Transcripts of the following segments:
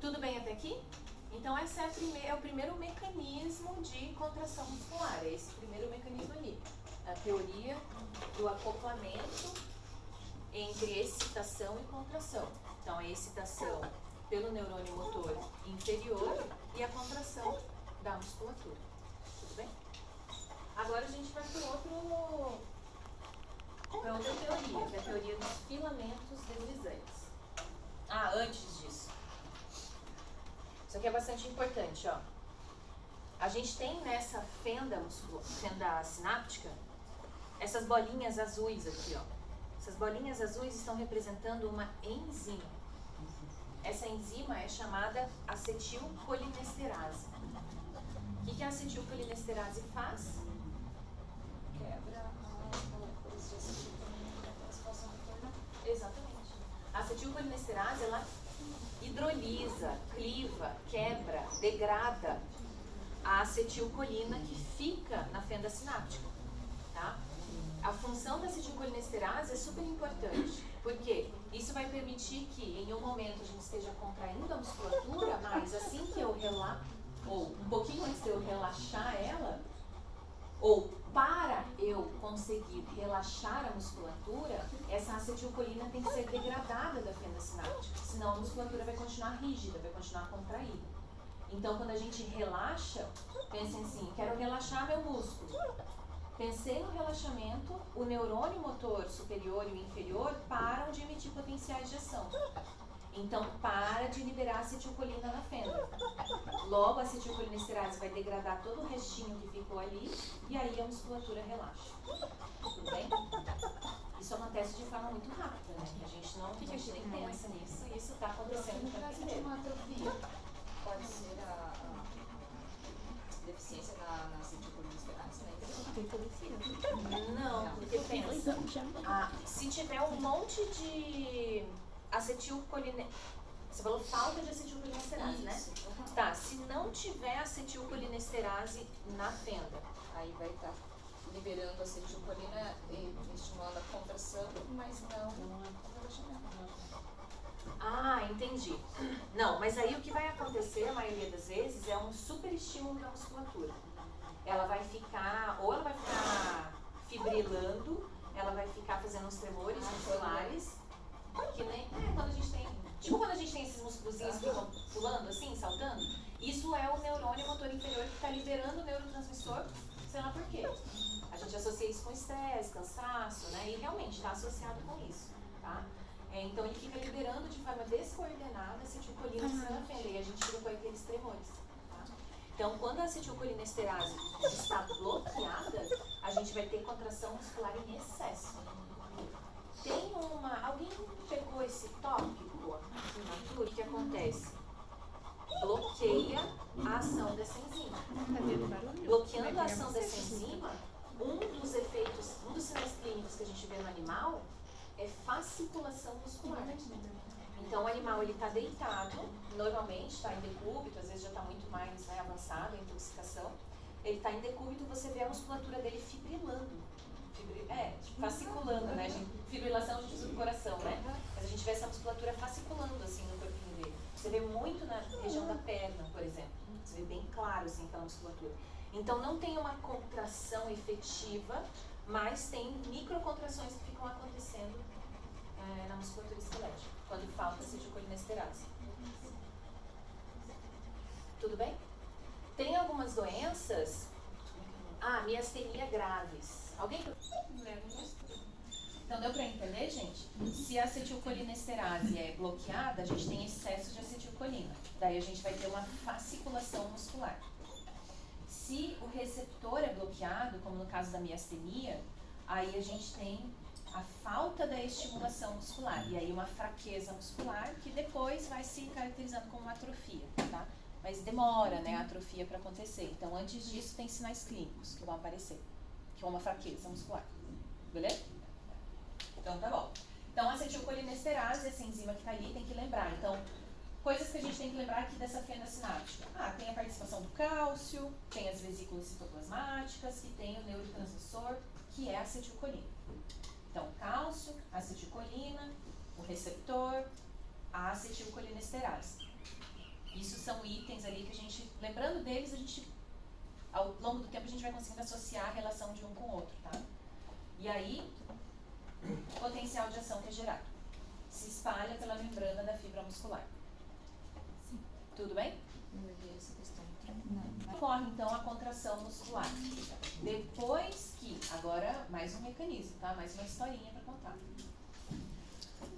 Tudo bem até aqui? Então esse é o primeiro mecanismo de contração muscular, é esse primeiro mecanismo ali. A teoria do acoplamento entre excitação e contração. Então a excitação pelo neurônio motor inferior e a contração da musculatura. Tudo bem? Agora a gente vai para outra teoria, que é a teoria dos filamentos deslizantes. Ah, antes disso. Isso aqui é bastante importante, ó. A gente tem nessa fenda sináptica essas bolinhas azuis aqui, ó. Essas bolinhas azuis estão representando uma enzima. Essa enzima é chamada acetilcolinesterase. O que a acetilcolinesterase faz? Quebra a participação retornar. Exatamente. A acetilcolinesterase, ela hidrolisa, cliva, quebra, degrada a acetilcolina que fica na fenda sináptica, tá? A função da acetilcolinesterase é super importante, porque isso vai permitir que em um momento a gente esteja contraindo a musculatura, mas assim que eu ou um pouquinho antes de eu relaxar ela, ou para eu conseguir relaxar a musculatura, essa acetilcolina tem que ser degradada da fenda sináptica, senão a musculatura vai continuar rígida, vai continuar contraída. Então, quando a gente relaxa, pensem assim, quero relaxar meu músculo. Pensei no relaxamento, o neurônio motor superior e o inferior param de emitir potenciais de ação. Então, para de liberar acetilcolina na fenda. Logo, a acetilcolinesterase vai degradar todo o restinho que ficou ali e aí a musculatura relaxa. Tudo bem? Isso acontece de forma muito rápida, né? A gente nem pensa nisso e isso está acontecendo no tempo inteiro. Uma atrofia pode ser a deficiência na acetilcolinesterase, né? Não, porque pensa, se tiver um monte de acetilcolinesterase, você falou falta de acetilcolinesterase, né? Tá, se não tiver acetilcolinesterase na fenda, aí vai estar liberando a acetilcolina e estimulando a contração, mas não o relaxamento. Ah, entendi. Não, mas aí o que vai acontecer, a maioria das vezes, é um super estímulo da musculatura. Ela vai ficar fibrilando, ela vai ficar fazendo uns tremores musculares, que nem quando a gente tem, tipo quando a gente tem esses musculozinhos que ficam pulando assim, saltando, isso é o neurônio motor inferior que está liberando o neurotransmissor, sei lá por quê. A gente associa isso com estresse, cansaço, né? E realmente está associado com isso, tá? Então ele fica liberando de forma descoordenada a acetilcolina na fenda e a gente fica com aqueles tremores. Tá? Então, quando a acetilcolinesterase está bloqueada, a gente vai ter contração muscular em excesso. Alguém pegou esse tópico aqui na TUR? O que acontece? Bloqueia a ação dessa enzima. Bloqueando a ação dessa enzima, um dos sinais clínicos que a gente vê no animal é fasciculação muscular. Então o animal está deitado, normalmente está em decúbito, às vezes já está muito mais avançado a intoxicação. Ele está em decúbito, você vê a musculatura dele fibrilando. Fasciculando, né, gente? Fibrilação de do coração, né? Mas a gente vê essa musculatura fasciculando assim no corpinho dele. Você vê muito na região da perna, por exemplo. Você vê bem claro assim aquela musculatura. Então não tem uma contração efetiva, mas tem microcontrações que ficam acontecendo na musculatura esquelética, quando falta acetilcolinesterase. Tudo bem? Tem algumas doenças, miastenia graves. Alguém? Então deu para entender, gente? Se a acetilcolinesterase é bloqueada, a gente tem excesso de acetilcolina. Daí a gente vai ter uma fasciculação muscular. Se o receptor é bloqueado, como no caso da miastenia, aí a gente tem a falta da estimulação muscular. E aí uma fraqueza muscular que depois vai se caracterizando como uma atrofia, tá? Mas demora, né, a atrofia para acontecer. Então antes disso tem sinais clínicos que vão aparecer, que é uma fraqueza muscular. Beleza? Então tá bom. Então a acetilcolinesterase, essa enzima que está ali, tem que lembrar. Então, coisas que a gente tem que lembrar aqui dessa fenda sináptica. Tem a participação do cálcio, tem as vesículas citoplasmáticas e tem o neurotransmissor que é a acetilcolina. Então, cálcio, acetilcolina, o receptor, a acetilcolinesterase. Isso são itens ali que a gente, lembrando deles, a gente, ao longo do tempo, a gente vai conseguindo associar a relação de um com o outro, tá? E aí, o potencial de ação que é gerado se espalha pela membrana da fibra muscular. Sim. Tudo bem? Não vi essa questão. Ocorre então a contração muscular. Depois que, agora mais um mecanismo, tá? Mais uma historinha para contar.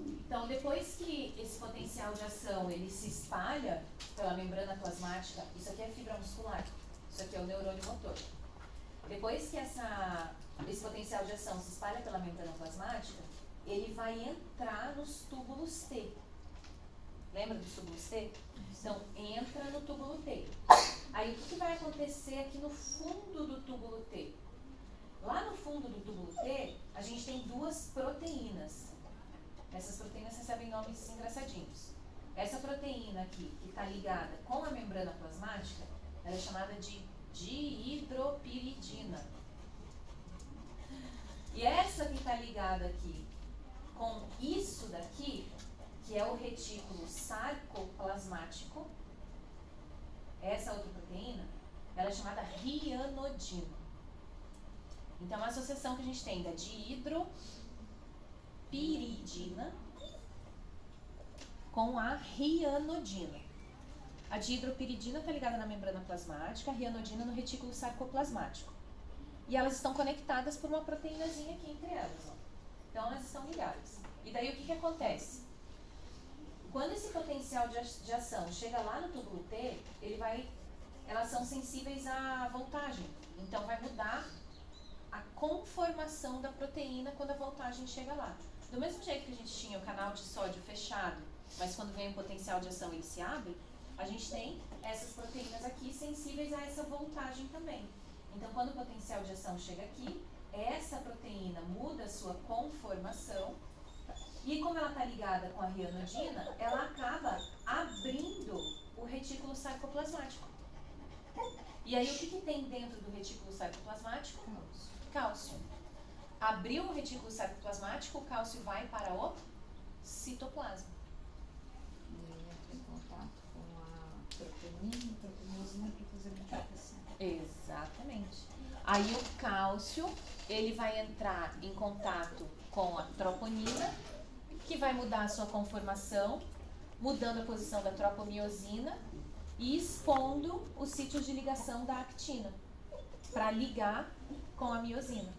Então, depois que esse potencial de ação ele se espalha pela membrana plasmática, isso aqui é fibra muscular, isso aqui é o neurônio motor. Depois que esse potencial de ação se espalha pela membrana plasmática, ele vai entrar nos túbulos T. Lembra dos túbulos T? Então, entra no túbulo T. Aí, o que vai acontecer aqui no fundo do túbulo T? Lá no fundo do túbulo T, a gente tem duas proteínas. Essas proteínas recebem nomes engraçadinhos. Essa proteína aqui, que está ligada com a membrana plasmática, ela é chamada de dihidropiridina. E essa que está ligada aqui com isso daqui, que é o retículo sarcoplasmático, essa outra proteína, ela é chamada rianodina. Então, a associação que a gente tem da dihidropiridina com a rianodina. A dihidropiridina está ligada na membrana plasmática, a rianodina no retículo sarcoplasmático. E elas estão conectadas por uma proteínazinha aqui entre elas. Ó. Então, elas estão ligadas. E daí, o que acontece? Quando esse potencial de ação chega lá no túbulo T, elas são sensíveis à voltagem. Então, vai mudar a conformação da proteína quando a voltagem chega lá. Do mesmo jeito que a gente tinha o canal de sódio fechado, mas quando vem o potencial de ação ele se abre, a gente tem essas proteínas aqui sensíveis a essa voltagem também. Então, quando o potencial de ação chega aqui, essa proteína muda a sua conformação e, como ela está ligada com a rianodina, ela acaba abrindo o retículo sarcoplasmático. E aí, o que tem dentro do retículo sarcoplasmático? Cálcio. Abriu o retículo sarcoplasmático, o cálcio vai para o citoplasma. E aí entra em contato com a proteína para fazer modificação. Exatamente. Aí o cálcio, ele vai entrar em contato com a troponina, que vai mudar a sua conformação, mudando a posição da tropomiosina e expondo os sítios de ligação da actina, para ligar com a miosina.